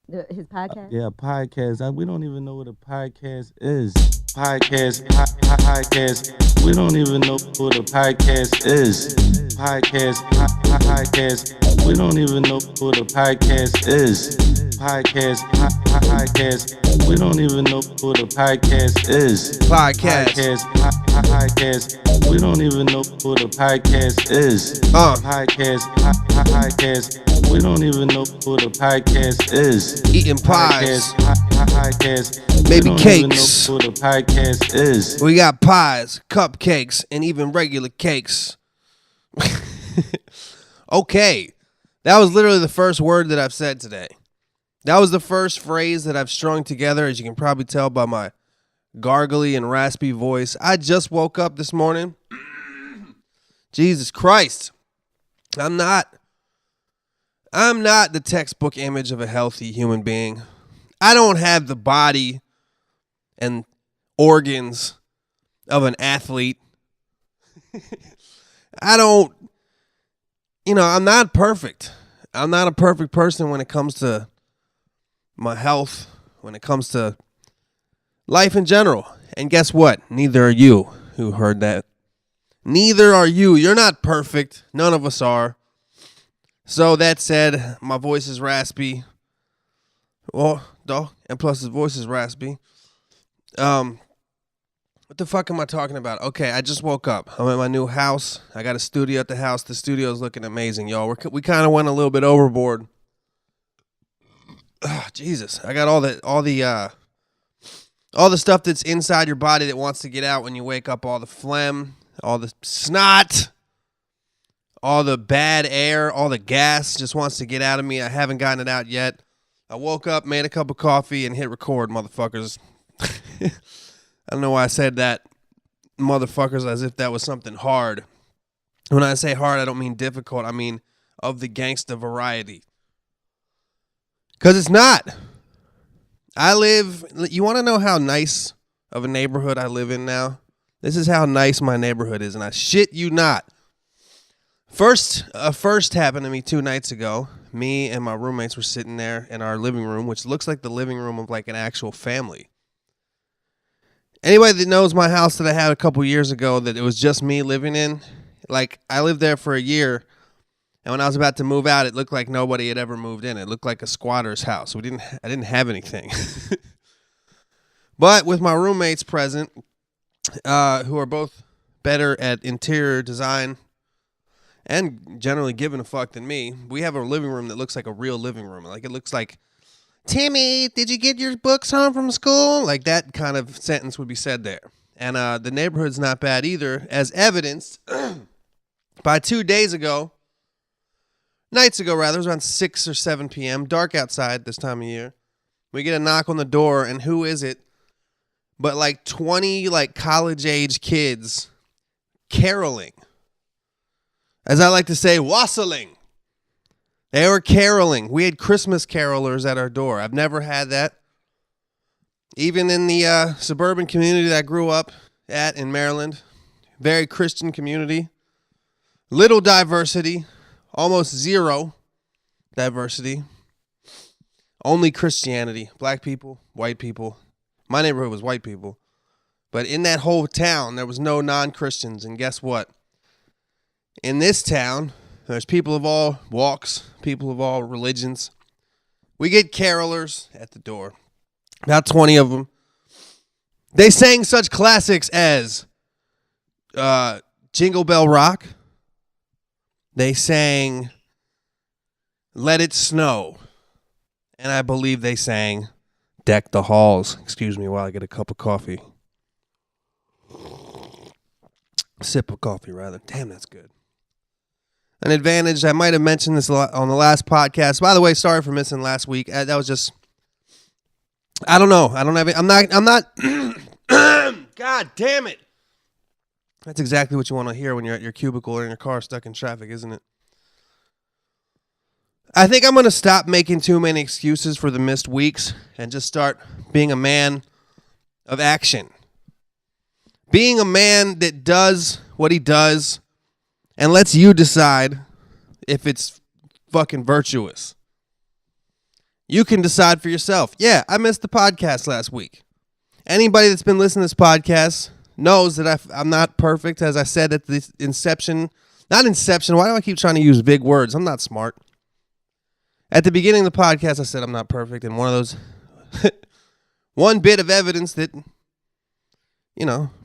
His podcast? Yeah, podcast. We don't even know what a podcast is. Podcast. We don't even know what a podcast is. Podcast. We don't even know what a podcast is. Podcast. We don't even know what a podcast is. Podcast. Podcast. We don't even know what a podcast is. Podcast. We don't even know what a podcast is. Eating pies. Podcast. Maybe We don't even cakes. know what a podcast is. We got pies, cupcakes, and even regular cakes. Okay. That was literally the first word that I've said today. That was the first phrase that I've strung together, as you can probably tell by my gargly and raspy voice. I just woke up this morning. Jesus Christ. I'm not the textbook image of a healthy human being. I don't have the body and organs of an athlete. I'm not perfect. I'm not a perfect person when it comes to my health, when it comes to life in general. And guess what? Neither are you who heard that. Neither are you. You're not perfect. None of us are. So that said, my voice is raspy. Well, and plus his voice is raspy. What the fuck am I talking about? Okay, I just woke up. I'm at my new house. I got a studio at the house. The studio is looking amazing, y'all. We kind of went a little bit overboard. Jesus, I got all the stuff that's inside your body that wants to get out when you wake up. All the phlegm, all the snot, all the bad air, all the gas just wants to get out of me. I haven't gotten it out yet. I woke up, made a cup of coffee, and hit record, motherfuckers. I don't know why I said that, motherfuckers, as if that was something hard. When I say hard, I don't mean difficult. I mean of the gangsta variety. Because it's not. You want to know how nice of a neighborhood I live in now? This is how nice my neighborhood is, and I shit you not. First happened to me 2 nights ago. Me and my roommates were sitting there in our living room, which looks like the living room of like an actual family. Anybody that knows my house that I had a couple years ago that it was just me living in, like I lived there for a year, and when I was about to move out, it looked like nobody had ever moved in. It looked like a squatter's house. I didn't have anything. But with my roommates present, who are both better at interior design and generally giving a fuck than me, we have a living room that looks like a real living room. Like it looks like, Timmy, did you get your books home from school? Like that kind of sentence would be said there. And the neighborhood's not bad either, as evidenced by 2 nights ago, it was around 6 or 7 p.m., dark outside this time of year. We get a knock on the door, and who is it but like 20 like college-age kids caroling. As I like to say, wassailing. They were caroling. We had Christmas carolers at our door. I've never had that. Even in the suburban community that I grew up at in Maryland, very Christian community, little diversity, almost zero diversity, only Christianity, black people, white people. My neighborhood was white people. But in that whole town, there was no non-Christians. And guess what? In this town, there's people of all walks, people of all religions. We get carolers at the door, about 20 of them. They sang such classics as Jingle Bell Rock. They sang Let It Snow. And I believe they sang Deck the Halls. Excuse me while I get a cup of coffee. Sip of coffee, rather. Damn, that's good. An advantage, I might have mentioned this on the last podcast. By the way, sorry for missing last week. That was just, I don't know. I don't have it. I'm not, God damn it. That's exactly what you want to hear when you're at your cubicle or in your car stuck in traffic, isn't it? I think I'm going to stop making too many excuses for the missed weeks and just start being a man of action. Being a man that does what he does and lets you decide if it's fucking virtuous. You can decide for yourself. Yeah, I missed the podcast last week. Anybody that's been listening to this podcast knows that I'm not perfect, as I said at the inception. Not inception. Why do I keep trying to use big words? I'm not smart. At the beginning of the podcast, I said I'm not perfect, and one of those, one bit of evidence that,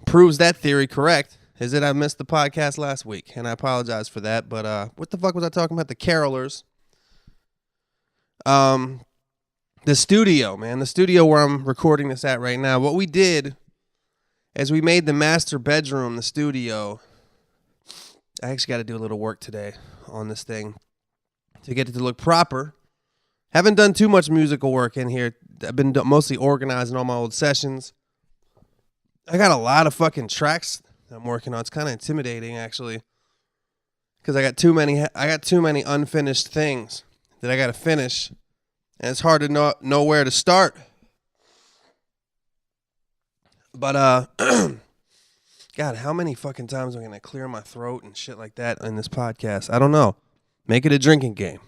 proves that theory correct is that I missed the podcast last week, and I apologize for that. But what the fuck was I talking about? The Carolers. The studio, man. The studio where I'm recording this at right now. What we did is we made the master bedroom the studio. I actually got to do a little work today on this thing to get it to look proper. Haven't done too much musical work in here. I've been mostly organizing all my old sessions. I got a lot of fucking tracks that I'm working on. It's kind of intimidating, actually, because I got too many unfinished things that I got to finish, and it's hard to know where to start. But God, how many fucking times am I gonna clear my throat and shit like that in this podcast? I don't know. Make it a drinking game.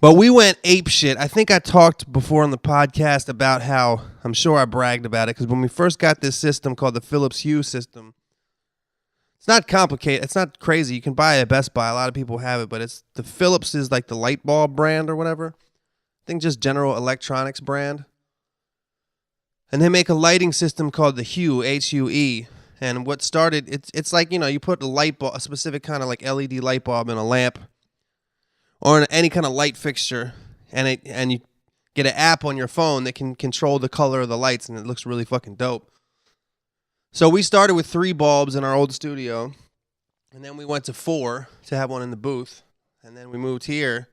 But we went ape shit. I think I talked before on the podcast about how, I'm sure I bragged about it, because when we first got this system called the Philips Hue system, it's not complicated. It's not crazy. You can buy it at Best Buy. A lot of people have it, but it's the Philips is like the light bulb brand or whatever. I think just General Electronics brand. And they make a lighting system called the Hue, H-U-E. And what started, it's like, you put a specific kind of like LED light bulb in a lamp or in any kind of light fixture, and you get an app on your phone that can control the color of the lights, and it looks really fucking dope. So we started with 3 bulbs in our old studio, and then we went to 4 to have one in the booth, and then we moved here,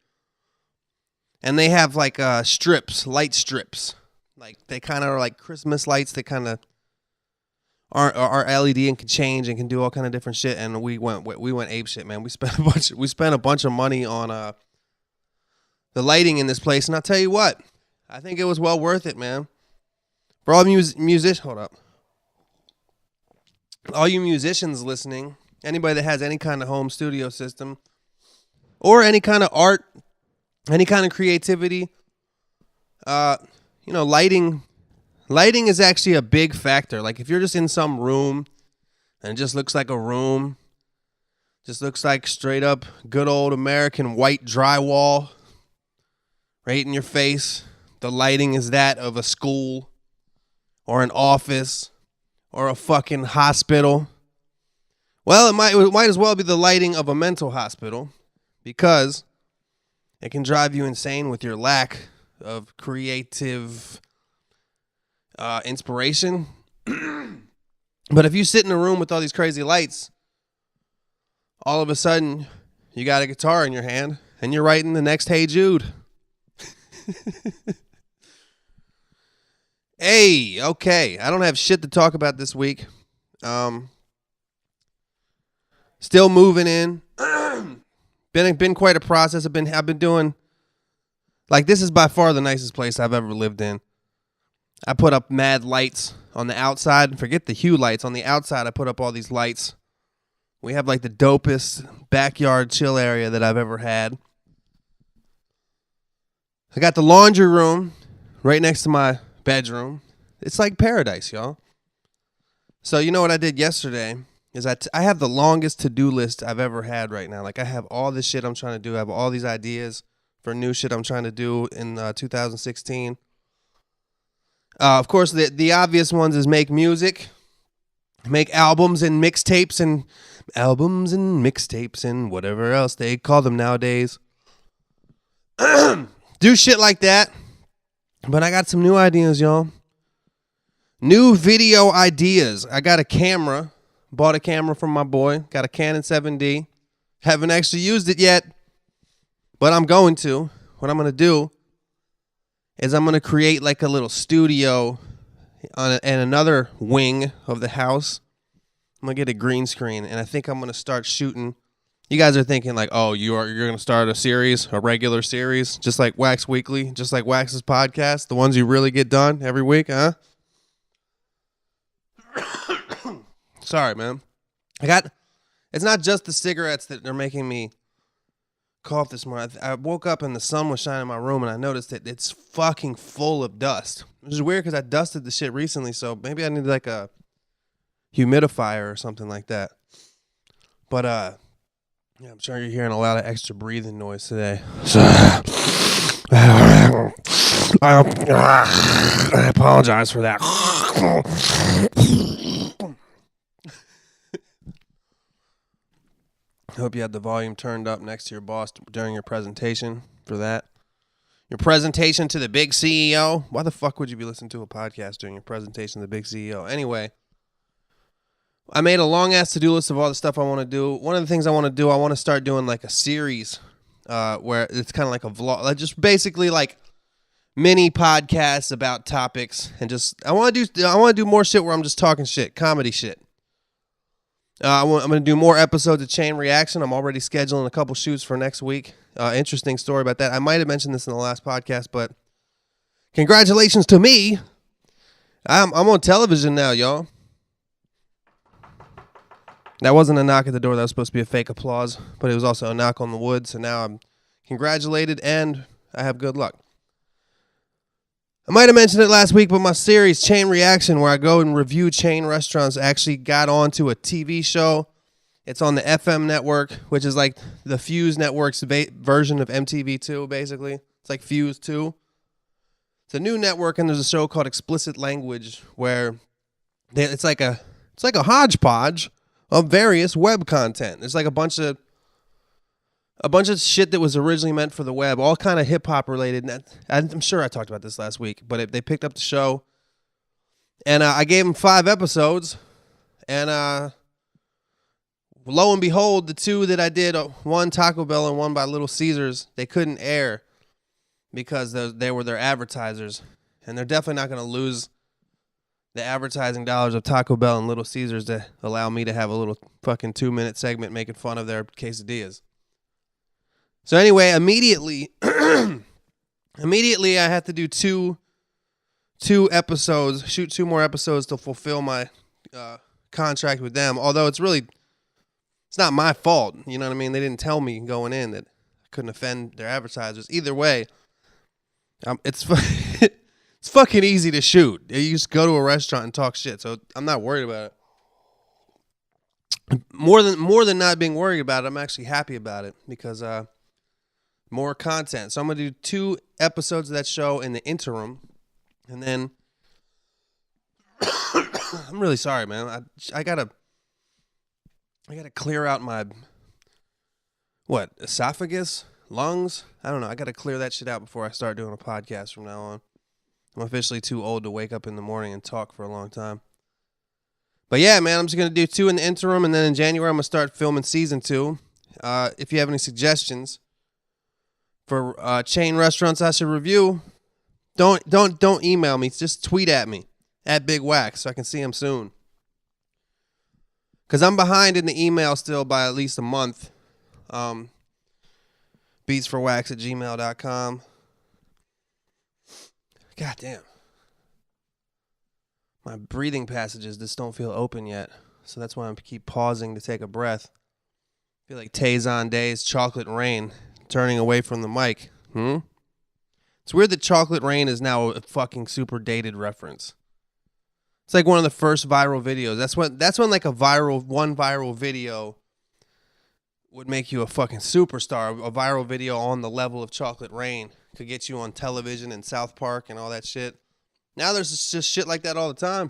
and they have like strips, light strips. Like, they kind of are like Christmas lights that kind of are LED and can change and can do all kind of different shit. And we went ape shit, man. We spent a bunch of money on the lighting in this place, and I'll tell you what, I think it was well worth it, man. For all musicians, hold up. All you musicians listening, anybody that has any kind of home studio system or any kind of art, any kind of creativity, lighting is actually a big factor. Like, if you're just in some room and it just looks like a room, just looks like straight up good old American white drywall right in your face, the lighting is that of a school or an office or a fucking hospital. Well, it might as well be the lighting of a mental hospital, because it can drive you insane with your lack of creative inspiration. But if you sit in a room with all these crazy lights, all of a sudden you got a guitar in your hand and you're writing the next Hey Jude. Hey, okay. I don't have shit to talk about this week. Still moving in. Been quite a process. I've been doing, like, this is by far the nicest place I've ever lived in. I put up mad lights on the outside. Forget the Hue lights. On the outside, I put up all these lights. We have like the dopest backyard chill area that I've ever had. I got the laundry room right next to my bedroom. It's like paradise, y'all. So you know what I did yesterday is I have the longest to-do list I've ever had right now. Like, I have all this shit I'm trying to do. I have all these ideas for new shit I'm trying to do in 2016. Of course, the obvious ones is make music, make albums and mixtapes and whatever else they call them nowadays. Do shit like that. But I got some new ideas, y'all. New video ideas. I got a camera. Bought a camera from my boy. Got a Canon 7D. Haven't actually used it yet, but I'm going to. What I'm going to do is I'm going to create like a little studio in another wing of the house. I'm going to get a green screen, and I think I'm going to start shooting. You guys are thinking like, oh, you're going to start a series, a regular series, just like Wax Weekly, just like Wax's podcast, the ones you really get done every week, huh? Sorry, man. It's not just the cigarettes that are making me cough this morning. I woke up and the sun was shining in my room, and I noticed that it's fucking full of dust. Which is weird because I dusted the shit recently, so maybe I need like a humidifier or something like that. But yeah, I'm sure you're hearing a lot of extra breathing noise today. So, I apologize for that. I hope you had the volume turned up next to your boss during your presentation for that. Your presentation to the big CEO. Why the fuck would you be listening to a podcast during your presentation to the big CEO? Anyway, I made a long-ass to-do list of all the stuff I want to do. One of the things I want to do, I want to start doing like a series where it's kind of like a vlog. Like just basically like mini podcasts about topics. And just, I want to do more shit where I'm just talking shit, comedy shit. I'm going to do more episodes of Chain Reaction. I'm already scheduling a couple shoots for next week. Interesting story about that. I might have mentioned this in the last podcast, but congratulations to me. I'm on television now, y'all. That wasn't a knock at the door. That was supposed to be a fake applause, but it was also a knock on the wood. So now I'm congratulated and I have good luck. I might have mentioned it last week, but my series, Chain Reaction, where I go and review chain restaurants, actually got onto a TV show. It's on the FM network, which is like the Fuse Network's version of MTV2, basically. It's like Fuse 2. It's a new network, and there's a show called Explicit Language, where it's like a hodgepodge of various web content. There's like a bunch of shit that was originally meant for the web, all kind of hip-hop related. And I'm sure I talked about this last week, but they picked up the show. And I gave them 5 episodes. And lo and behold, the 2 that I did, one Taco Bell and one by Little Caesars, they couldn't air because they were their advertisers. And they're definitely not going to lose the advertising dollars of Taco Bell and Little Caesars to allow me to have a little fucking 2-minute segment making fun of their quesadillas. So anyway, immediately I have to do two episodes, shoot 2 more episodes to fulfill my contract with them. Although it's not my fault. You know what I mean? They didn't tell me going in that I couldn't offend their advertisers. Either way, it's it's fucking easy to shoot. You just go to a restaurant and talk shit. So I'm not worried about it. More than not being worried about it, I'm actually happy about it because more content. So I'm going to do 2 episodes of that show in the interim. And then I'm really sorry, man. I got to clear out my esophagus, lungs? I don't know. I got to clear that shit out before I start doing a podcast from now on. I'm officially too old to wake up in the morning and talk for a long time. But yeah, man, I'm just going to do 2 in the interim, and then in January I'm going to start filming season 2. If you have any suggestions for chain restaurants I should review, don't email me. Just tweet at me at Big Wax so I can see them soon. Because I'm behind in the email still by at least a month. beatsforwax@gmail.com. God damn. My breathing passages just don't feel open yet. So that's why I keep pausing to take a breath. I feel like Tazon Days, Chocolate Rain, turning away from the mic. It's weird that Chocolate Rain is now a fucking super dated reference. It's like one of the first viral videos. That's when like one viral video would make you a fucking superstar. A viral video on the level of Chocolate Rain could get you on television in South Park and all that shit. Now there's just shit like that all the time.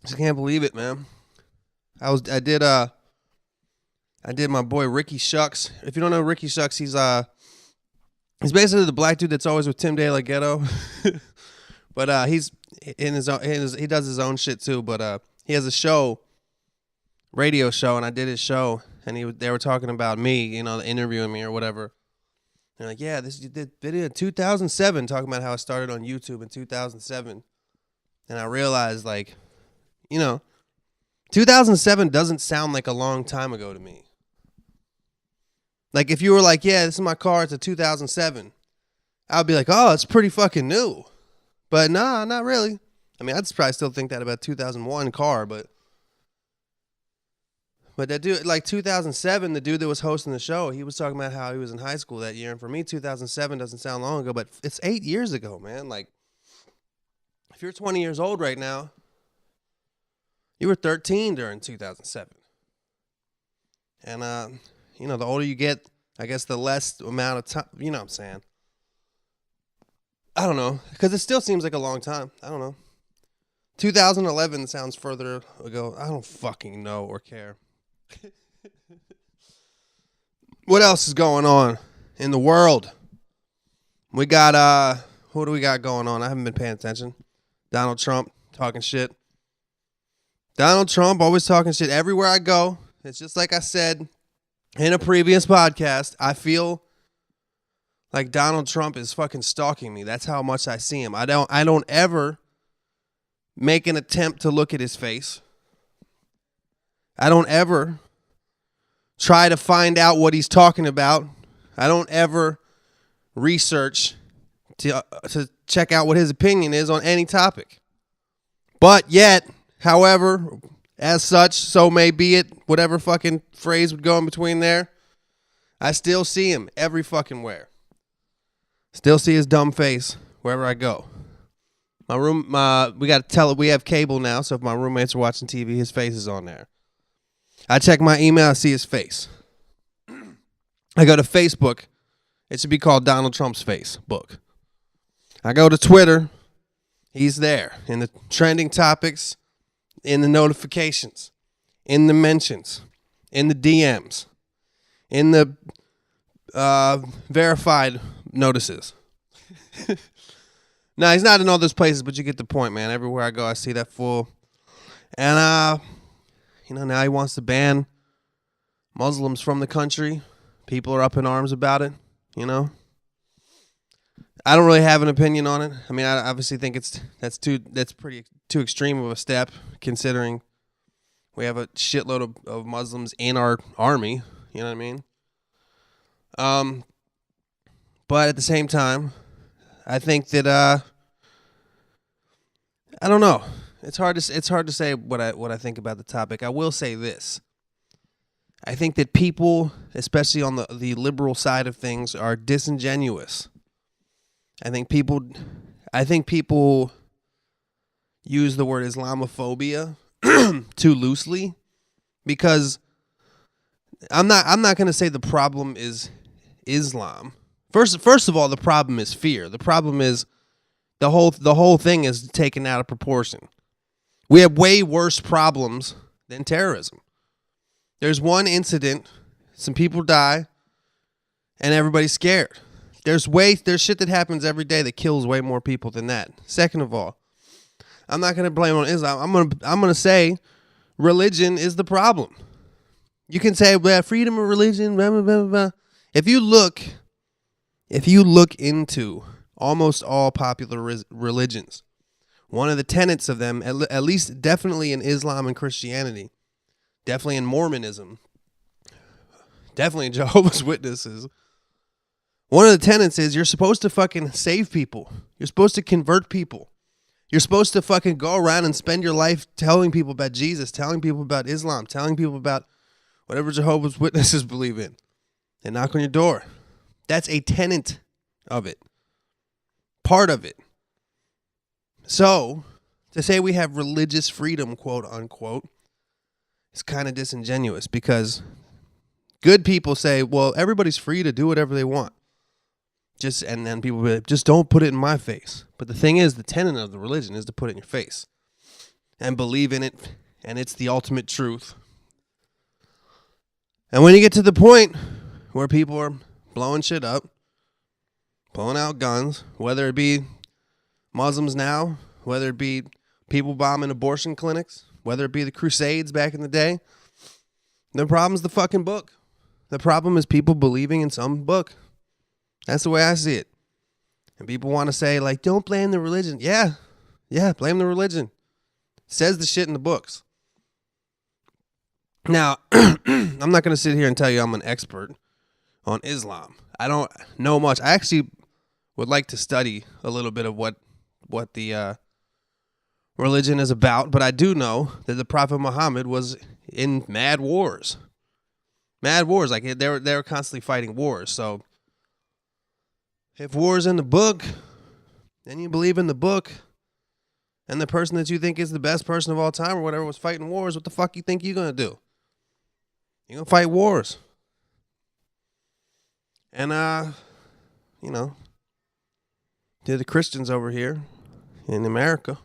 Just can't believe it, man. I did my boy Ricky Shucks. If you don't know Ricky Shucks, he's basically the black dude that's always with Tim De La Ghetto. But he's he does his own shit too. But he has a radio show, and I did his show, and they were talking about me, interviewing me or whatever. They're like, yeah, you did video in 2007, talking about how I started on YouTube in 2007. And I realized, 2007 doesn't sound like a long time ago to me. Like, if you were like, yeah, this is my car, it's a 2007, I would be like, oh, it's pretty fucking new. But nah, not really. I mean, I'd probably still think that about 2001 car, but But that dude, like 2007, the dude that was hosting the show, he was talking about how he was in high school that year. And for me, 2007 doesn't sound long ago, but it's 8 years ago, man. Like, if you're 20 years old right now, you were 13 during 2007. And, the older you get, I guess the less amount of time, you know what I'm saying? I don't know, because it still seems like a long time. I don't know. 2011 sounds further ago. I don't fucking know or care. What else is going on in the world? We got, who do we got going on? I haven't been paying attention. Donald Trump talking shit. Donald Trump always talking shit everywhere I go. It's just like I said in a previous podcast. I feel like Donald Trump is fucking stalking me. That's how much I see him. I don't ever make an attempt to look at his face. I don't ever try to find out what he's talking about. I don't ever research to check out what his opinion is on any topic. But yet, however, as such, so may be it, whatever fucking phrase would go in between there, I still see him every fucking where. Still see his dumb face wherever I go. My room, we have cable now, so if my roommates are watching TV, his face is on there. I check my email, I see his face. I go to Facebook. It should be called Donald Trump's Facebook. I go to Twitter. He's there in the trending topics, in the notifications, in the mentions, in the DMs, in the verified notices. No, he's not in all those places, but you get the point, man. Everywhere I go, I see that fool. And, now he wants to ban Muslims from the country. People are up in arms about it, I don't really have an opinion on it. I mean, I obviously think that's pretty too extreme of a step, considering we have a shitload of Muslims in our army. You know what I mean? But at the same time, I think that I don't know. It's hard to say what I think about the topic. I will say this. I think that people, especially on the liberal side of things, are disingenuous. I think people use the word Islamophobia too loosely, because I'm not going to say the problem is Islam. First of all, the problem is fear. The problem is the whole thing is taken out of proportion. We have way worse problems than terrorism. There's one incident, some people die, and everybody's scared. There's shit that happens every day that kills way more people than that. Second of all, I'm not going to blame on Islam. I'm going to say religion is the problem. You can say, well, freedom of religion, blah, blah, blah, blah. If you look into almost all popular religions, one of the tenets of them, at least definitely in Islam and Christianity, definitely in Mormonism, definitely in Jehovah's Witnesses, one of the tenets is you're supposed to fucking save people. You're supposed to convert people. You're supposed to fucking go around and spend your life telling people about Jesus, telling people about Islam, telling people about whatever Jehovah's Witnesses believe in. They knock on your door. That's a tenet of it. Part of it. So, to say we have religious freedom, quote unquote, is kind of disingenuous, good people say, well, everybody's free to do whatever they want. And then people be like, just don't put it in my face. But the thing is, the tenet of the religion is to put it in your face and believe in it, and it's the ultimate truth. And when you get to the point where people are blowing shit up, pulling out guns, whether it be Muslims now, whether it be people bombing abortion clinics, whether it be the Crusades back in the day, the problem's the fucking book. The problem is people believing in some book. That's the way I see it. And people want to say, like, don't blame the religion. Yeah, blame the religion. It says the shit in the books. Now, I'm not going to sit here and tell you I'm an expert on Islam. I don't know much. I actually would like to study a little bit of what the religion is about, but I do know that the Prophet Muhammad was in mad wars. Mad wars, like they were constantly fighting wars. So if war's in the book, then you believe in the book, and the person that you think is the best person of all time or whatever was fighting wars, what the fuck you think you're gonna do? You're gonna fight wars. And you know, to the Christians over here in America,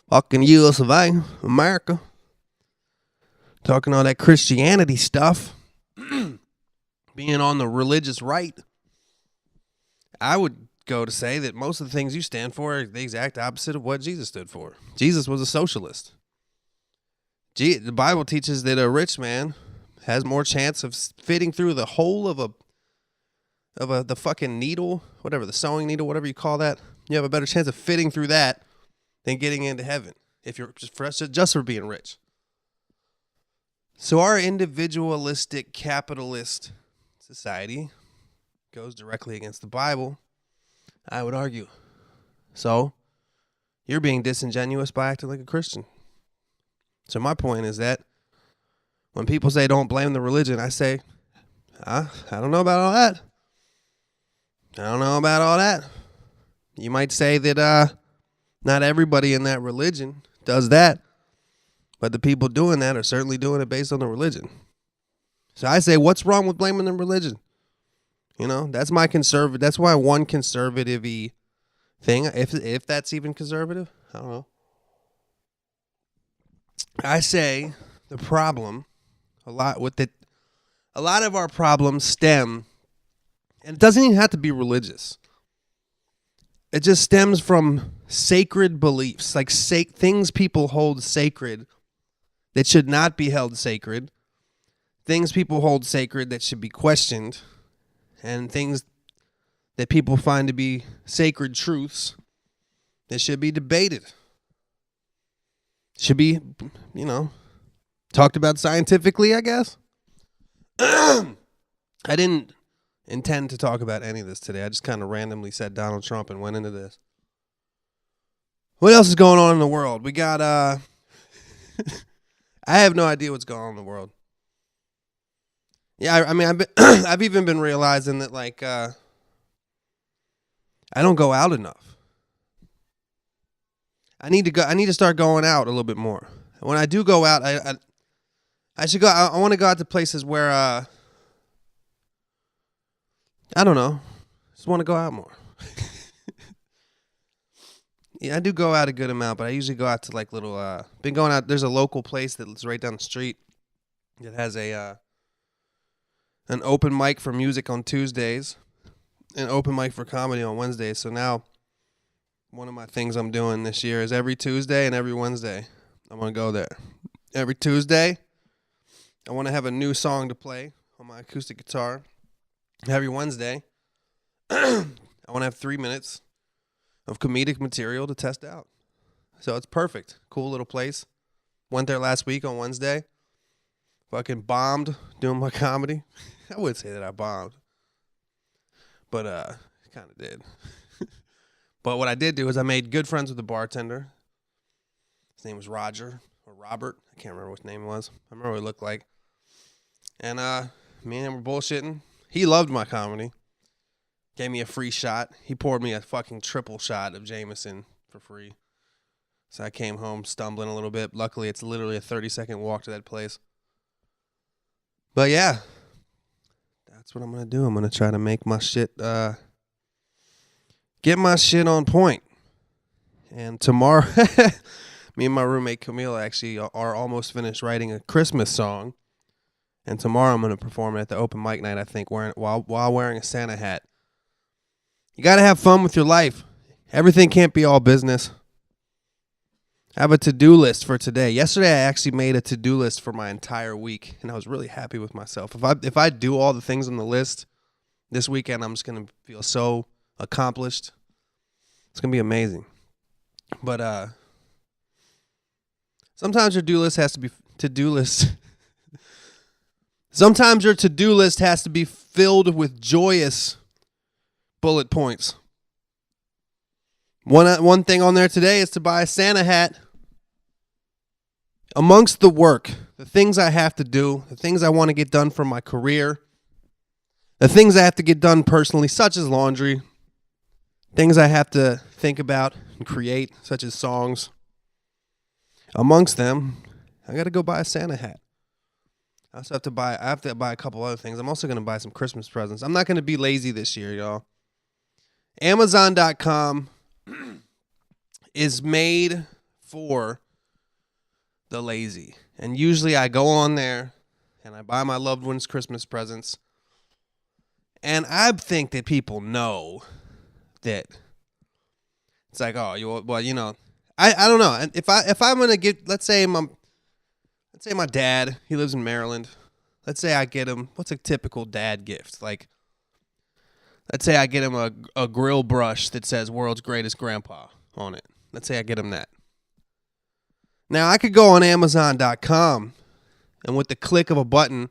fucking US of A, America, talking all that Christianity stuff, being on the religious right, I would go to say that most of the things you stand for are the exact opposite of what Jesus stood for. Jesus was a socialist. The Bible teaches that a rich man has more chance of fitting through the hole of the fucking needle, whatever, the sewing needle, whatever you call that. You have a better chance of fitting through that than getting into heaven if you're just for being rich. So our individualistic capitalist society goes directly against the Bible, I would argue. So you're being disingenuous by acting like a Christian. So my point is that when people say don't blame the religion, I say, I don't know about all that. I don't know about all that. You might say that not everybody in that religion does that, but the people doing that are certainly doing it based on the religion. So I say, what's wrong with blaming the religion? You know, that's my conservative. That's why one conservative-y thing, if that's even conservative, I don't know. I say the problem, a lot of our problems stem, and it doesn't even have to be religious. It just stems from sacred beliefs, like things people hold sacred that should not be held sacred, things people hold sacred that should be questioned, and things that people find to be sacred truths that should be debated. Should be, talked about scientifically, I guess. I didn't intend to talk about any of this today. I just kind of randomly said Donald Trump and went into this. What else is going on in the world? We got, I have no idea what's going on in the world. Yeah, I mean, I've even been realizing that, like, I don't go out enough. I need to start going out a little bit more. When I do go out, I should go. I want to go out to places where, I don't know, just want to go out more. Yeah, I do go out a good amount, but I usually go out to like little. Been going out. There's a local place that's right down the street that has an open mic for music on Tuesdays, an open mic for comedy on Wednesdays. So now, one of my things I'm doing this year is every Tuesday and every Wednesday, I'm going to go there. Every Tuesday, I want to have a new song to play on my acoustic guitar. Every Wednesday, I want to have 3 minutes of comedic material to test out. So it's perfect. Cool little place. Went there last week on Wednesday. Fucking bombed doing my comedy. I would say that I bombed. But kind of did. But what I did do is I made good friends with the bartender. His name was Roger or Robert. I can't remember what his name was. I remember what he looked like. And me and him were bullshitting. He loved my comedy. Gave me a free shot. He poured me a fucking triple shot of Jameson for free. So I came home stumbling a little bit. Luckily, it's literally a 30-second walk to that place. But yeah, that's what I'm going to do. I'm going to try to make my shit, get my shit on point. And tomorrow, me and my roommate Camille actually are almost finished writing a Christmas song. And tomorrow I'm going to perform it at the open mic night, I think, while wearing a Santa hat. You got to have fun with your life. Everything can't be all business. I have a to-do list for today. Yesterday, I actually made a to-do list for my entire week, and I was really happy with myself. If I do all the things on the list this weekend, I'm just going to feel so accomplished. It's going to be amazing. But sometimes your to-do list has to be to-do list. Sometimes your to-do list has to be filled with joyous bullet points. One thing on there today is to buy a Santa hat. Amongst the work the things I have to do, the things I want to get done for my career, the things I have to get done personally, such as laundry, things I have to think about and create, such as songs. Amongst them, I got to go buy a Santa hat. I have to buy a couple other things. I'm also going to buy some Christmas presents. I'm not going to be lazy this year, y'all. Amazon.com is made for the lazy. And usually I go on there and I buy my loved ones Christmas presents. And I think that people know that it's like, oh, I don't know. If I'm going to get, let's say my dad, he lives in Maryland. Let's say I get him, what's a typical dad gift? Like, let's say I get him a grill brush that says world's greatest grandpa on it. Let's say I get him that. Now, I could go on Amazon.com and with the click of a button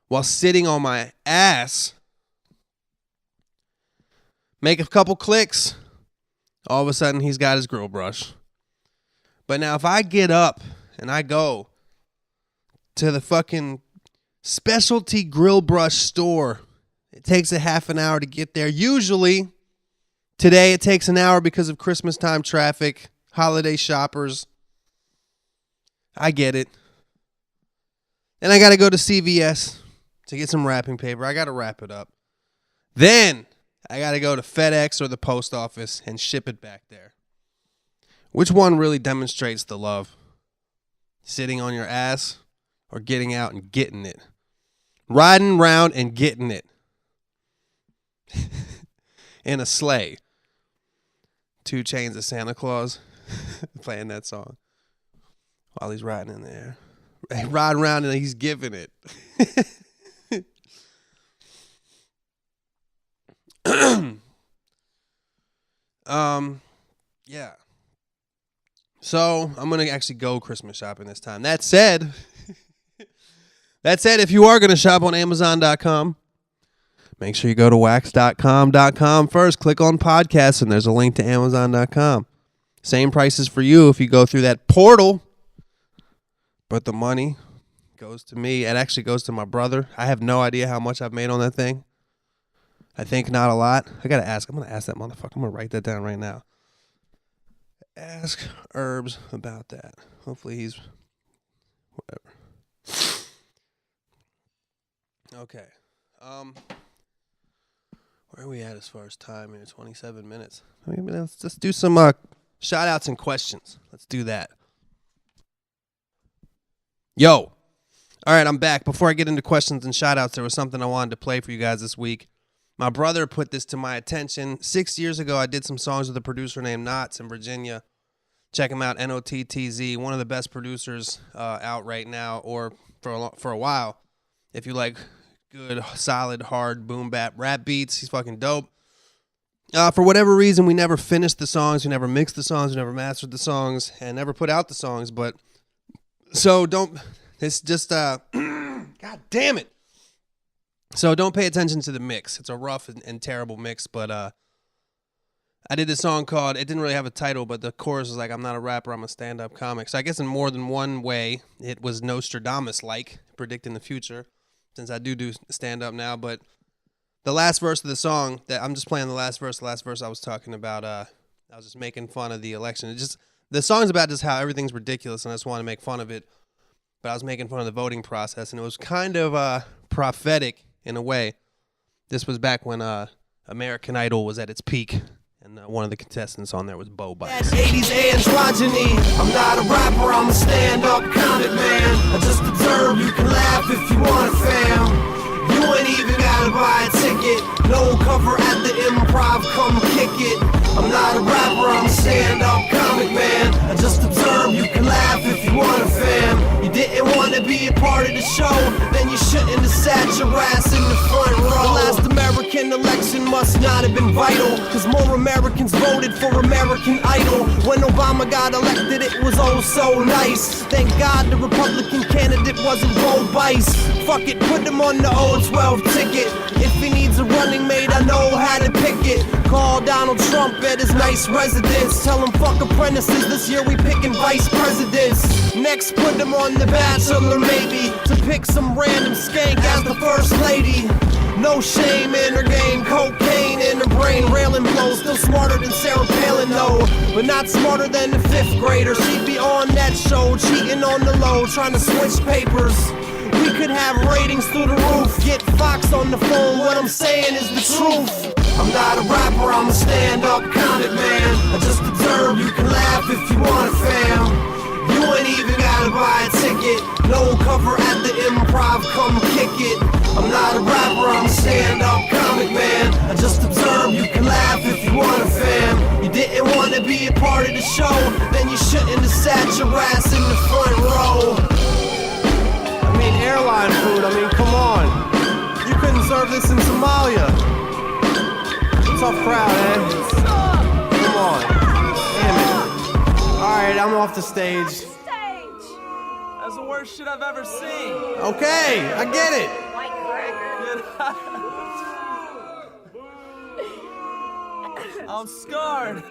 while sitting on my ass, make a couple clicks, all of a sudden he's got his grill brush. But now if I get up and I go to the fucking specialty grill brush store, it takes a half an hour to get there. Usually, today it takes an hour because of Christmas time traffic, holiday shoppers. I get it. Then I got to go to CVS to get some wrapping paper. I got to wrap it up. Then I got to go to FedEx or the post office and ship it back there. Which one really demonstrates the love? Sitting on your ass or getting out and getting it? Riding around and getting it. In a sleigh. 2 Chainz of Santa Claus playing that song while he's riding in there. Riding around and he's giving it. Yeah. So I'm gonna actually go Christmas shopping this time. That said, if you are gonna shop on Amazon.com, make sure you go to wax.com first. Click on podcasts, and there's a link to Amazon.com. Same prices for you if you go through that portal, but the money goes to me. It actually goes to my brother. I have no idea how much I've made on that thing. I think not a lot. I gotta ask. I'm gonna ask that motherfucker. I'm gonna write that down right now. Ask Herbs about that. Hopefully he's whatever. Okay. Where are we at as far as time here? 27 minutes. Let's just do some shout outs and questions. Let's do that. Yo. All right, I'm back. Before I get into questions and shout outs, there was something I wanted to play for you guys this week. My brother put this to my attention. 6 years ago, I did some songs with a producer named Knots in Virginia. Check him out, NOTTZ, one of the best producers out right now, or for a while. If you like good, solid, hard, boom bap rap beats, he's fucking dope. For whatever reason, we never finished the songs, we never mixed the songs, we never mastered the songs, and never put out the songs. But so don't. It's just God damn it. So don't pay attention to the mix. It's a rough and terrible mix, but I did this song called, it didn't really have a title, but the chorus was like, I'm not a rapper, I'm a stand-up comic. So I guess in more than one way, it was Nostradamus-like, predicting the future, since I do stand-up now. But the last verse of the song, that I'm just playing the last verse I was talking about, I was just making fun of the election. The song's about just how everything's ridiculous, and I just want to make fun of it. But I was making fun of the voting process, and it was kind of prophetic in a way. This was back when American Idol was at its peak, and one of the contestants on there was Bo Bice. 80s androgyny. I'm not a rapper, I'm a stand-up comic man. I just observe, you can laugh if you want it, fam. You ain't even gotta buy a ticket. No cover at the Improv, come kick it. I'm not a rapper, I'm a stand-up comic man. I just observe, you can laugh if you want it, fam. You didn't want to be a part of the show, then you shouldn't have sat your ass in the front row. The last American election must not have been vital, cause more Americans voted for American Idol. When Obama got elected, it was oh so nice. Thank God the Republican candidate wasn't Bo Bice. Fuck it, put him on the 012 ticket. If he needs a running mate, I know how to pick it. Call Install Donald Trump at his nice residence. Tell him fuck apprentices, this year we picking vice presidents. Next put him on The Bachelor maybe, to pick some random skank as the first lady. No shame in her game, cocaine in her brain, railing blows. Still smarter than Sarah Palin, no, but not smarter than the 5th grader. She'd be on that show, cheating on the low, trying to switch papers. We could have ratings through the roof, get Fox on the phone, what I'm saying is the truth. I'm not a rapper, I'm a stand-up comic man. I just observe, you can laugh if you want it, fam. You ain't even gotta buy a ticket. No cover at the Improv, come kick it. I'm not a rapper, I'm a stand-up comic man. I just observe, you can laugh if you want it, fam. You didn't want to be a part of the show, then you shouldn't have sat your ass in the front row. I mean, airline food, I mean, come on. You couldn't serve this in Somalia. Tough crowd, eh? Come on. Damn it. Alright, I'm off the stage. That's the worst shit I've ever seen. Okay, I get it. I'm scarred.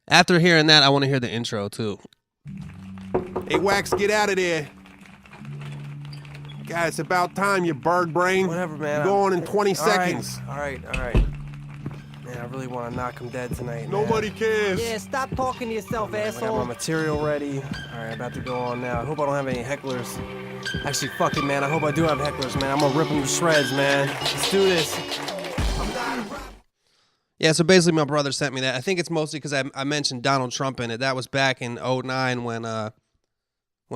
After hearing that, I want to hear the intro too. Hey, Wax, get out of there. God, it's about time, you bird brain. Whatever, man. Go on in 20 seconds. All right. Man, I really want to knock him dead tonight, man. Nobody cares. Yeah, stop talking to yourself, I got my asshole. material ready. All right, about to go on now. I hope I don't have any hecklers. Actually, fuck it, man. I hope I do have hecklers, man. I'm gonna rip them to shreds, man. Let's do this. Yeah, so basically my brother sent me that. I think it's mostly because I mentioned Donald Trump in it. That was back in 2009 when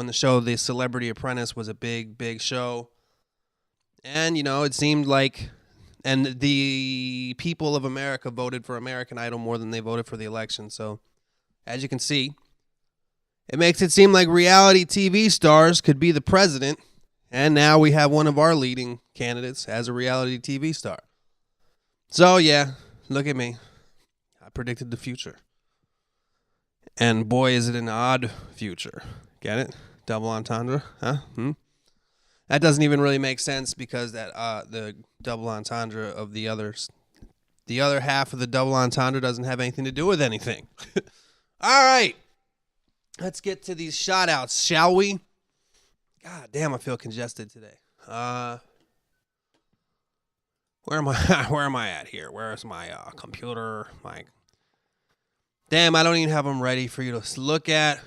the show The Celebrity Apprentice was a big show. And, you know, it seemed like, and the people of America voted for American Idol more than they voted for the election. So, as you can see, it makes it seem like reality TV stars could be the president. And now we have one of our leading candidates as a reality TV star. So, yeah, look at me. I predicted the future. And boy, is it an odd future. Get it? Double entendre, huh? That doesn't even really make sense because that the double entendre of the other half of the double entendre doesn't have anything to do with anything. All right, let's get to these shout outs, shall we? God damn, I feel congested today. Where am I? Where am I at here? Where's my computer? Damn, I don't even have them ready for you to look at.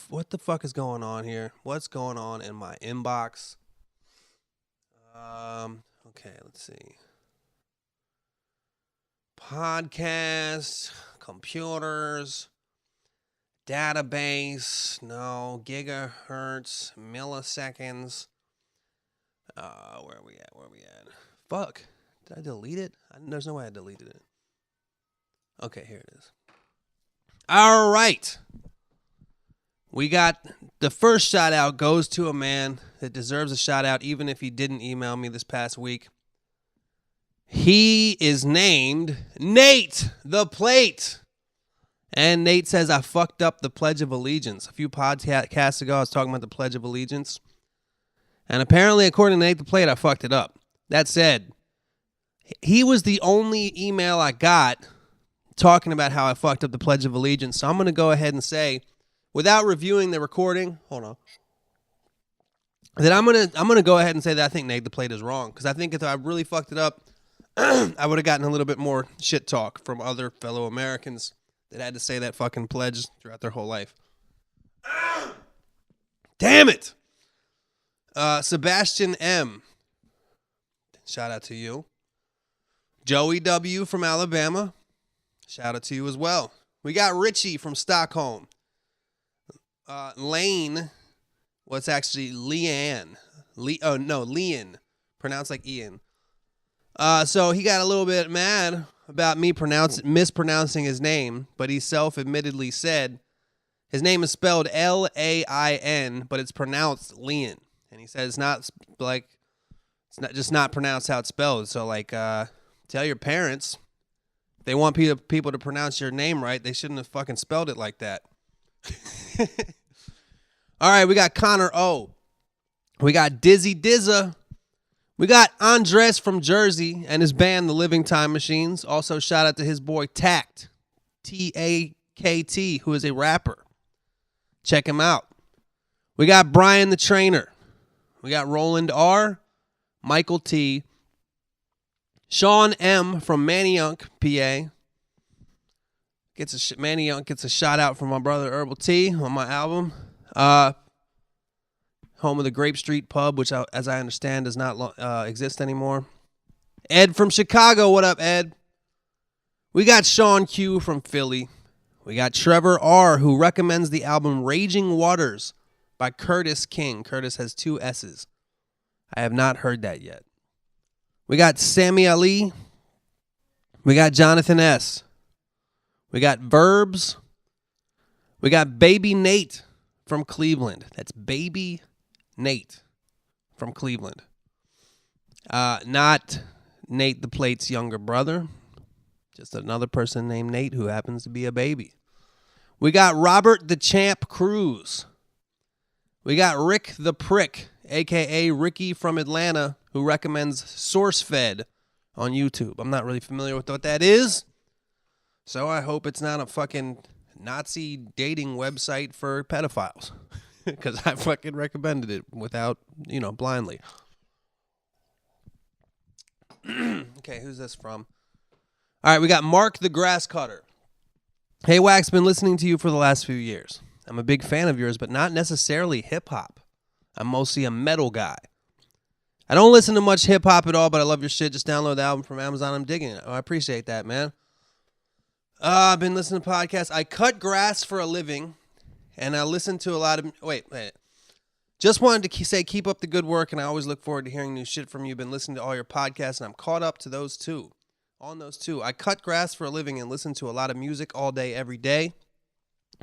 What the fuck is going on here? What's going on in my inbox? Okay, let's see. Podcasts, computers, database, no, gigahertz, milliseconds. Where are we at? Fuck. Did I delete it? There's no way I deleted it. Okay, here it is. All right. We got the first shout out goes to a man that deserves a shout out, even if he didn't email me this past week. He is named Nate the Plate. And Nate says, I fucked up the Pledge of Allegiance. A few podcasts ago, I was talking about the Pledge of Allegiance. And apparently, according to Nate the Plate, I fucked it up. That said, he was the only email I got talking about how I fucked up the Pledge of Allegiance. So I'm going to go ahead and say, without reviewing the recording, hold on, that I'm gonna go ahead and say that I think Nate the Plate is wrong. Because I think if I really fucked it up, I would have gotten a little bit more shit talk from other fellow Americans that had to say that fucking pledge throughout their whole life. Damn it! Sebastian M. Shout out to you. Joey W. from Alabama. Shout out to you as well. We got Richie from Stockholm. Lane. Well, it's actually Leanne. Leon. Pronounced like Ian. So he got a little bit mad about me mispronouncing his name, but he self-admittedly said his name is spelled Lain, but it's pronounced Leon. And he said it's not pronounced how it's spelled. So tell your parents if they want people to pronounce your name right, they shouldn't have fucking spelled it like that. All right, we got Connor O. We got Dizzy Dizza. We got Andres from Jersey and his band, The Living Time Machines. Also, shout out to his boy Takt, T-A-K-T, who is a rapper. Check him out. We got Brian the Trainer. We got Roland R., Michael T., Sean M. from Manayunk, PA. Manayunk gets a shout out from my brother Herbal T on my album. Home of the Grape Street Pub, which, as I understand, does not exist anymore. Ed from Chicago. What up, Ed? We got Sean Q from Philly. We got Trevor R., who recommends the album Raging Waters by Curtis King. Curtis has 2 S's. I have not heard that yet. We got Sammy Ali. We got Jonathan S. We got Verbs. We got Baby Nate from Cleveland. That's Baby Nate from Cleveland. Not Nate the Plate's younger brother. Just another person named Nate who happens to be a baby. We got Robert the Champ Cruz. We got Rick the Prick, a.k.a. Ricky from Atlanta, who recommends SourceFed on YouTube. I'm not really familiar with what that is, so I hope it's not a fucking Nazi dating website for pedophiles, because I fucking recommended it without, blindly. Okay, who's this from? All right, we got Mark the Grass Cutter. Hey, Wax, been listening to you for the last few years. I'm a big fan of yours, but not necessarily hip-hop. I'm mostly a metal guy. I don't listen to much hip-hop at all, but I love your shit. Just download the album from Amazon. I'm digging it. Oh, I appreciate that, man. I've been listening to podcasts. I cut grass for a living, and I listen to a lot of... Wait. Just wanted to say keep up the good work, and I always look forward to hearing new shit from you. Been listening to all your podcasts, and I'm caught up to those two. On those two. I cut grass for a living and listen to a lot of music all day, every day.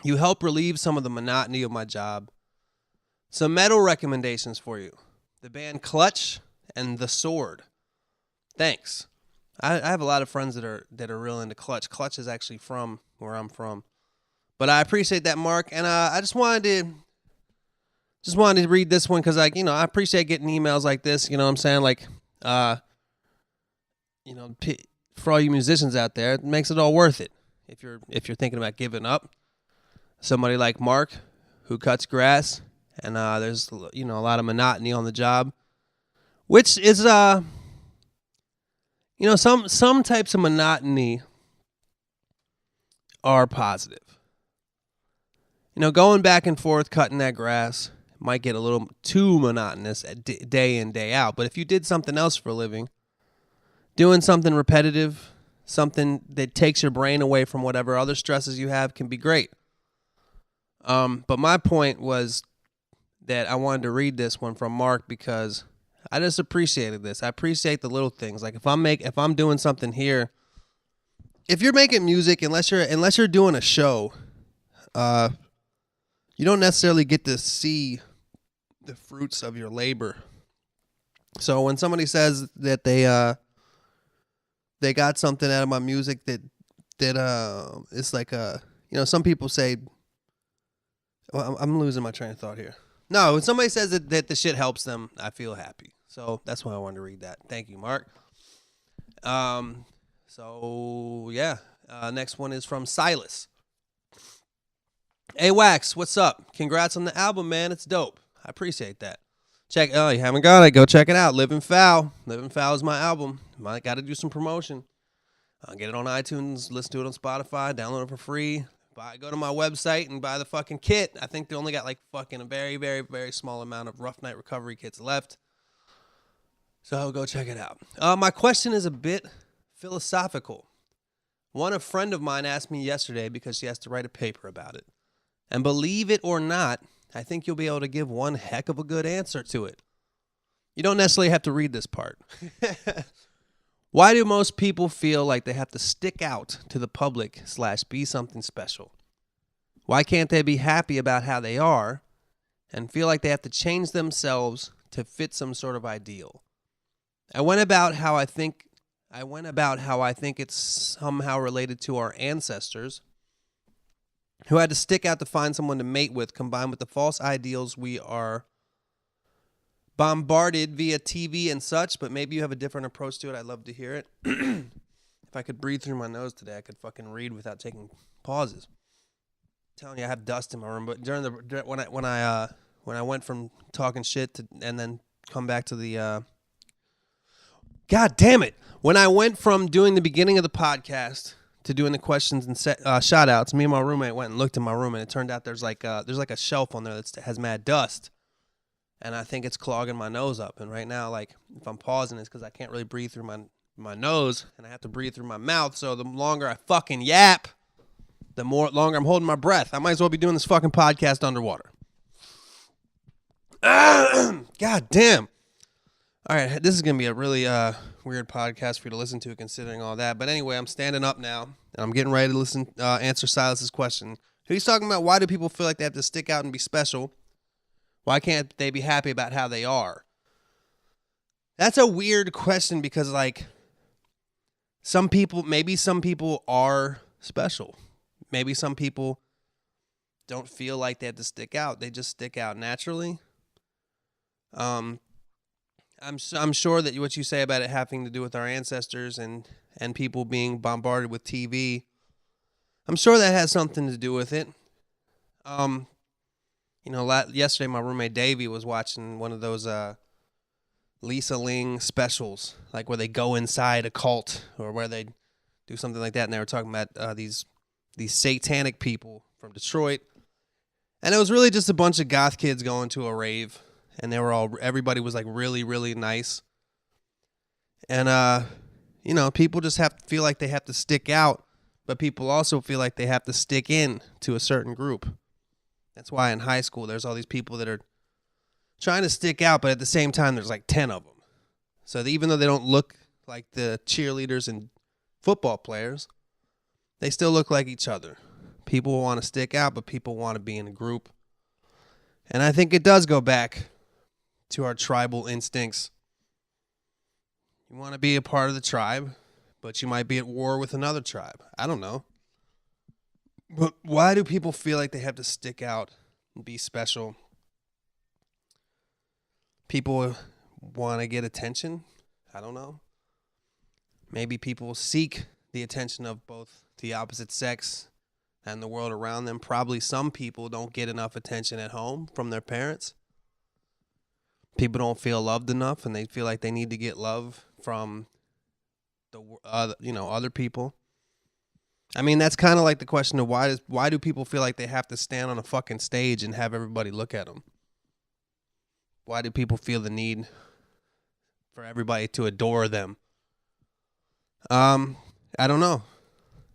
You help relieve some of the monotony of my job. Some metal recommendations for you. The band Clutch and The Sword. Thanks. I have a lot of friends that are real into Clutch. Clutch is actually from where I'm from. But I appreciate that, Mark. And I just wanted to read this one because I appreciate getting emails like this. You know what I'm saying? Like, for all you musicians out there, it makes it all worth it. If you're thinking about giving up, somebody like Mark who cuts grass, and there's a lot of monotony on the job, which is some types of monotony are positive. Going back and forth cutting that grass might get a little too monotonous day in, day out. But if you did something else for a living, doing something repetitive, something that takes your brain away from whatever other stresses you have, can be great. But my point was that I wanted to read this one from Mark because I just appreciated this. I appreciate the little things. Like if I'm doing something here, if you're making music, unless you're doing a show, you don't necessarily get to see the fruits of your labor. So when somebody says that they got something out of my music that it's like some people say, well, I'm losing my train of thought here. No, when somebody says that the shit helps them, I feel happy. So that's why I wanted to read that. Thank you, Mark. Next one is from Silas. Hey, Wax, what's up? Congrats on the album, man. It's dope. I appreciate that. You haven't got it? Go check it out. Living Foul. Living Foul is my album. Might got to do some promotion. Get it on iTunes, listen to it on Spotify, download it for free. Go to my website and buy the fucking kit. I think they only got like fucking a very, very, very small amount of Rough Night Recovery kits left. So go check it out. My question is a bit philosophical. A friend of mine asked me yesterday because she has to write a paper about it. And believe it or not, I think you'll be able to give one heck of a good answer to it. You don't necessarily have to read this part. Why do most people feel like they have to stick out to the public / be something special? Why can't they be happy about how they are and feel like they have to change themselves to fit some sort of ideal? I went about how I think it's somehow related to our ancestors who had to stick out to find someone to mate with, combined with the false ideals we are bombarded via TV and such, but maybe you have a different approach to it. I'd love to hear it. If I could breathe through my nose today, I could fucking read without taking pauses. I'm telling you, I have dust in my room. But when I went from talking shit to and then come back to the God damn it! When I went from doing the beginning of the podcast to doing the questions and shout outs, me and my roommate went and looked in my room, and it turned out there's like a shelf on there that has mad dust. And I think it's clogging my nose up. And right now, like, if I'm pausing, it's because I can't really breathe through my nose, and I have to breathe through my mouth. So the longer I fucking yap, the longer I'm holding my breath. I might as well be doing this fucking podcast underwater. God damn. All right, this is going to be a really weird podcast for you to listen to, considering all that. But anyway, I'm standing up now, and I'm getting ready to answer Silas's question. He's talking about, why do people feel like they have to stick out and be special? Why can't they be happy about how they are? That's a weird question because, like, maybe some people are special. Maybe some people don't feel like they have to stick out. They just stick out naturally. I'm sure that what you say about it having to do with our ancestors and people being bombarded with TV, I'm sure that has something to do with it. Yesterday my roommate Davey was watching one of those Lisa Ling specials, like where they go inside a cult or where they do something like that, and they were talking about these satanic people from Detroit, and it was really just a bunch of goth kids going to a rave, and everybody was like really, really nice, and people just feel like they have to stick out, but people also feel like they have to stick in to a certain group. That's why in high school there's all these people that are trying to stick out, but at the same time there's like 10 of them. So even though they don't look like the cheerleaders and football players, they still look like each other. People want to stick out, but people want to be in a group. And I think it does go back to our tribal instincts. You want to be a part of the tribe, but you might be at war with another tribe. I don't know. But why do people feel like they have to stick out and be special? People want to get attention. I don't know. Maybe people seek the attention of both the opposite sex and the world around them. Probably some people don't get enough attention at home from their parents. People don't feel loved enough, and they feel like they need to get love from other people. I mean, that's kind of like the question of why do people feel like they have to stand on a fucking stage and have everybody look at them? Why do people feel the need for everybody to adore them? I don't know.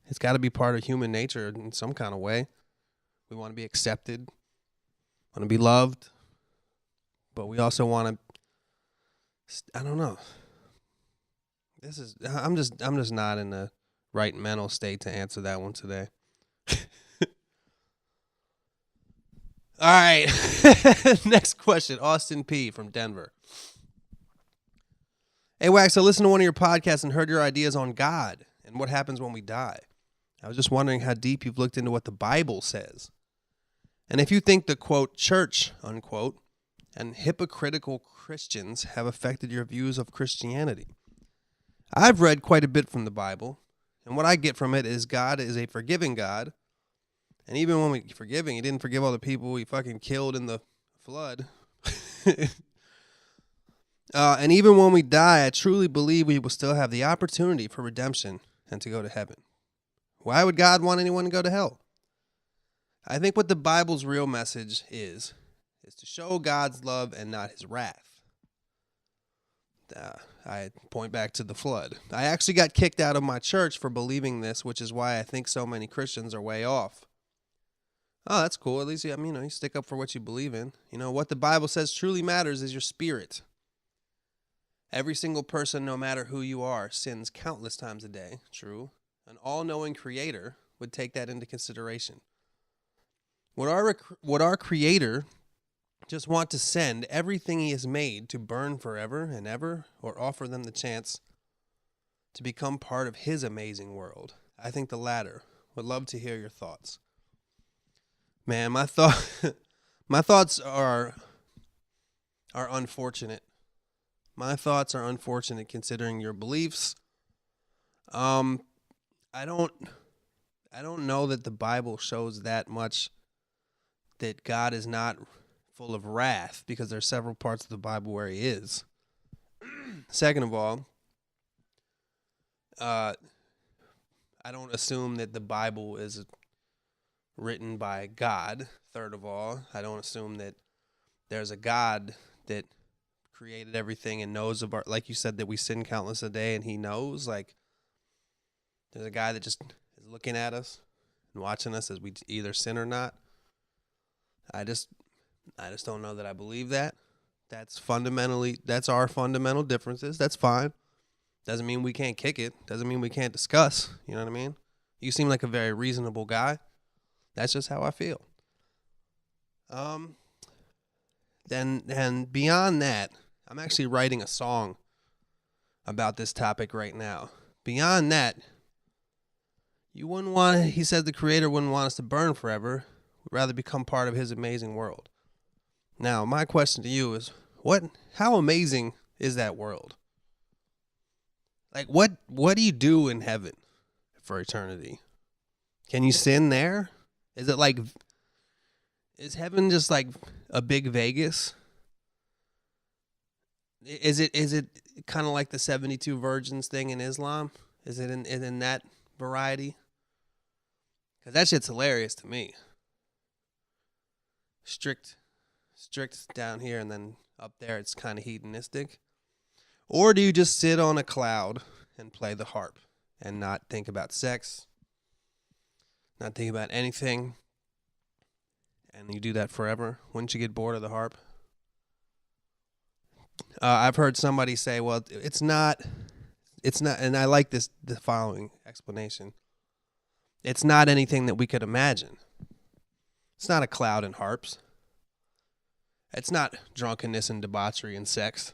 It's got to be part of human nature in some kind of way. We want to be accepted, want to be loved, but we also want to. I don't know. I'm just not in the right mental state to answer that one today. All right. Next question. Austin P. from Denver. Hey, Wax, I listened to one of your podcasts and heard your ideas on God and what happens when we die. I was just wondering how deep you've looked into what the Bible says. And if you think the, quote, church, unquote, and hypocritical Christians have affected your views of Christianity. I've read quite a bit from the Bible, and what I get from it is God is a forgiving God. And even when we forgive him, he didn't forgive all the people he fucking killed in the flood. And even when we die, I truly believe we will still have the opportunity for redemption and to go to heaven. Why would God want anyone to go to hell? I think what the Bible's real message is to show God's love and not his wrath. I point back to the flood. I actually got kicked out of my church for believing this, which is why I think so many Christians are way off. Oh, that's cool. At least, you stick up for what you believe in. What the Bible says truly matters is your spirit. Every single person, no matter who you are, sins countless times a day. True. An all-knowing creator would take that into consideration. Would our creator just want to send everything he has made to burn forever and ever, or offer them the chance to become part of his amazing world? I think the latter. Would love to hear your thoughts. Man, my thoughts are, are unfortunate. My thoughts are unfortunate considering your beliefs. I don't know that the Bible shows that much that God is not full of wrath, because there's several parts of the Bible where he is. Second of all, I don't assume that the Bible is written by God. Third of all, I don't assume that there's a God that created everything and knows about, like you said, that we sin countless a day and he knows. Like, there's a guy that just is looking at us and watching us as we either sin or not. I just don't know that I believe that. That's our fundamental differences. That's fine. Doesn't mean we can't kick it. Doesn't mean we can't discuss. You know what I mean? You seem like a very reasonable guy. That's just how I feel. Then beyond that, I'm actually writing a song about this topic right now. Beyond that, he said the Creator wouldn't want us to burn forever. We'd rather become part of his amazing world. Now, my question to you is, how amazing is that world? Like, what do you do in heaven for eternity? Can you sin there? Is heaven just like a big Vegas? Is it kind of like the 72 virgins thing in Islam? Is it in that variety? Because that shit's hilarious to me. Strict down here, and then up there it's kind of hedonistic. Or do you just sit on a cloud and play the harp and not think about sex, not think about anything, and you do that forever? Wouldn't you get bored of the harp? I've heard somebody say, well, it's not, and I like the following explanation. It's not anything that we could imagine. It's not a cloud and harps. It's not drunkenness and debauchery and sex.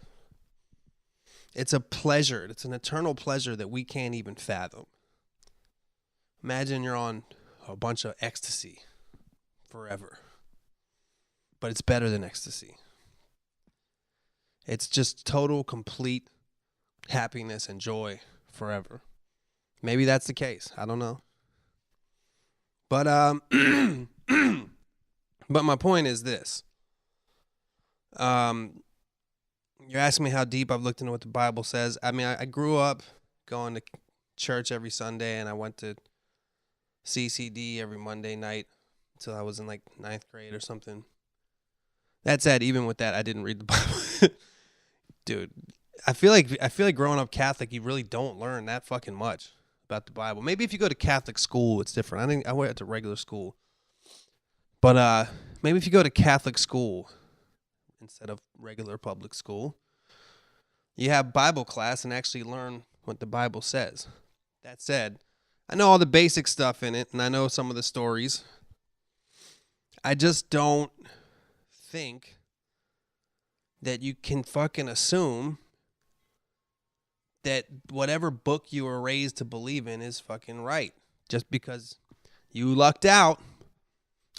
It's a pleasure. It's an eternal pleasure that we can't even fathom. Imagine you're on a bunch of ecstasy forever. But it's better than ecstasy. It's just total, complete happiness and joy forever. Maybe that's the case. I don't know. But but my point is this. You're asking me how deep I've looked into what the Bible says. I mean, I grew up going to church every Sunday, and I went to CCD every Monday night until I was in like 9th grade or something. That said, even with that, I didn't read the Bible. Dude, I feel like growing up Catholic, you really don't learn that fucking much about the Bible. Maybe if you go to Catholic school, it's different. I went to regular school. But maybe if you go to Catholic school instead of regular public school, you have Bible class and actually learn what the Bible says. That said, I know all the basic stuff in it, and I know some of the stories. I just don't think that you can fucking assume that whatever book you were raised to believe in is fucking right. Just because you lucked out.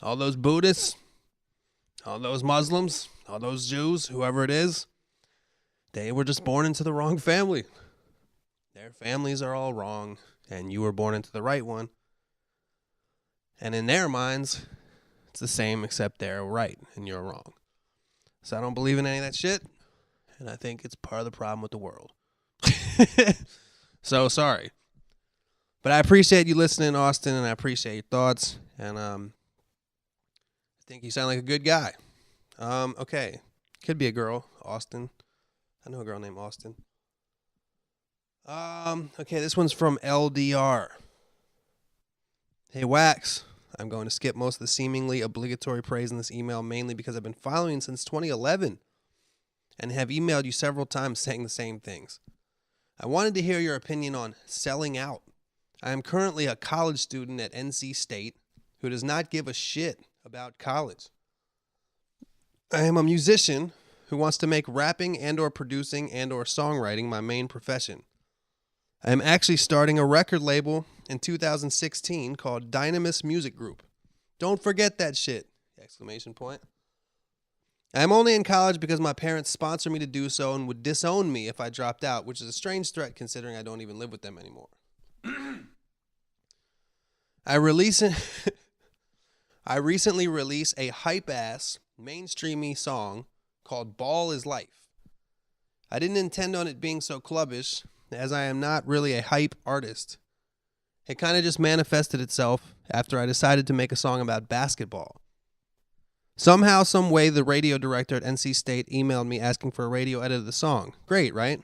All those Buddhists, all those Muslims, all those Jews, whoever it is, they were just born into the wrong family. Their families are all wrong, and you were born into the right one. And in their minds, it's the same, except they're right and you're wrong. So I don't believe in any of that shit, and I think it's part of the problem with the world. So sorry. But I appreciate you listening, Austin, and I appreciate your thoughts. And I think you sound like a good guy. Okay. Could be a girl, Austin. I know a girl named Austin. Okay, this one's from LDR. Hey, Wax. I'm going to skip most of the seemingly obligatory praise in this email, mainly because I've been following since 2011 and have emailed you several times saying the same things. I wanted to hear your opinion on selling out. I am currently a college student at NC State who does not give a shit about college. I am a musician who wants to make rapping and or producing and or songwriting my main profession. I am actually starting a record label in 2016 called Dynamis Music Group. Don't forget that shit! Exclamation point. I am only in college because my parents sponsor me to do so and would disown me if I dropped out, which is a strange threat considering I don't even live with them anymore. I recently released a hype-ass, mainstreamy song called Ball is Life. I didn't intend on it being so clubbish, as I am not really a hype artist. It kind of just manifested itself after I decided to make a song about basketball. Somehow, some way, the radio director at NC State emailed me asking for a radio edit of the song. Great, right?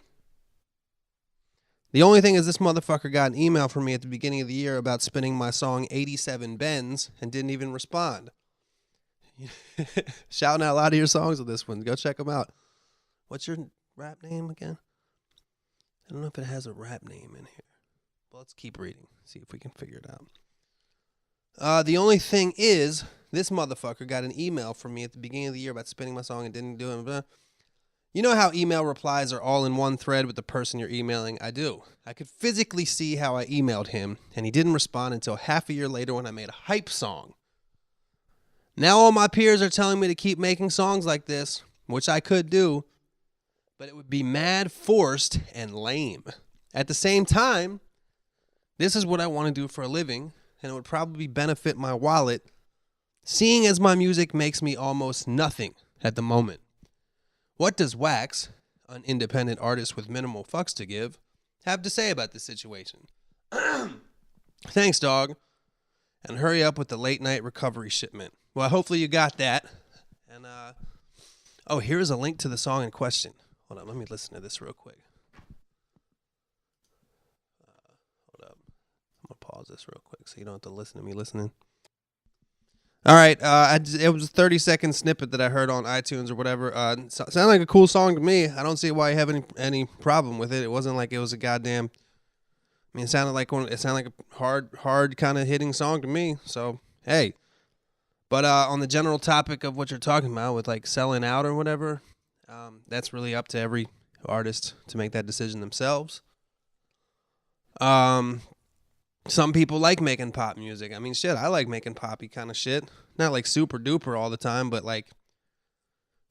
The only thing is this motherfucker got an email from me at the beginning of the year about spinning my song 87 Bends and didn't even respond. Shouting out a lot of your songs with this one. Go check them out. What's your rap name again? I don't know if it has a rap name in here. But let's keep reading. See if we can figure it out. The only thing is, this motherfucker got an email from me at the beginning of the year about spinning my song and didn't do it. You know how email replies are all in one thread with the person you're emailing? I do. I could physically see how I emailed him, and he didn't respond until half a year later when I made a hype song. Now all my peers are telling me to keep making songs like this, which I could do, but it would be mad forced and lame. At the same time, this is what I want to do for a living, and it would probably benefit my wallet, seeing as my music makes me almost nothing at the moment. What does Wax, an independent artist with minimal fucks to give, have to say about this situation? Thanks, dog. And hurry up with the late night recovery shipment. Well, hopefully you got that. And, here's a link to the song in question. Hold on, let me listen to this real quick. Hold up. I'm going to pause this real quick so you don't have to listen to me listening. All right, it was a 30-second snippet that I heard on iTunes or whatever. Sounded like a cool song to me. I don't see why you have any problem with it. It wasn't like it was a goddamn... I mean, it sounded like a hard kind of hitting song to me. So, hey. But on the general topic of what you're talking about with like selling out or whatever, that's really up to every artist to make that decision themselves. Some people like making pop music. I mean, shit, I like making poppy kind of shit. Not like super duper all the time, but like,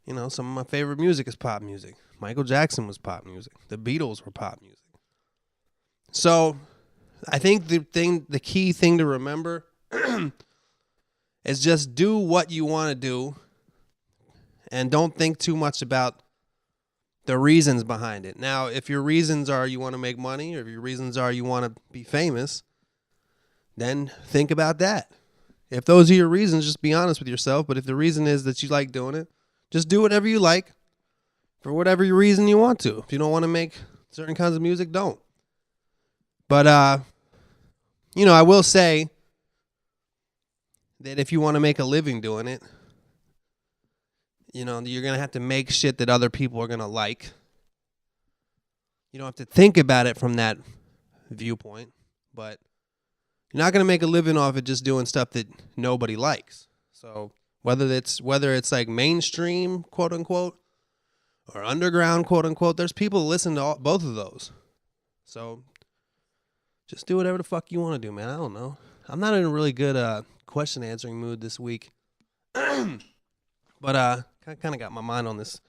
you know, some of my favorite music is pop music. Michael Jackson was pop music. The Beatles were pop music. So, I think the key thing to remember is just do what you want to do and don't think too much about the reasons behind it. Now, if your reasons are you want to make money or if your reasons are you want to be famous, then think about that. If those are your reasons, just be honest with yourself. But if the reason is that you like doing it, just do whatever you like for whatever reason you want to. If you don't want to make certain kinds of music, don't. But, I will say that if you want to make a living doing it, you're going to have to make shit that other people are going to like. You don't have to think about it from that viewpoint, but you're not going to make a living off it just doing stuff that nobody likes. So whether it's like mainstream, quote unquote, or underground, quote unquote, there's people who listen to both of those. So just do whatever the fuck you want to do, man. I don't know. I'm not in a really good question answering mood this week. But I kind of got my mind on this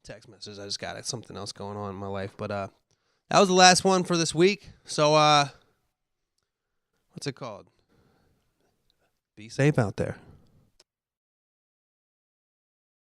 text message. I just got something else going on in my life. But that was the last one for this week. So what's it called? Be safe out there.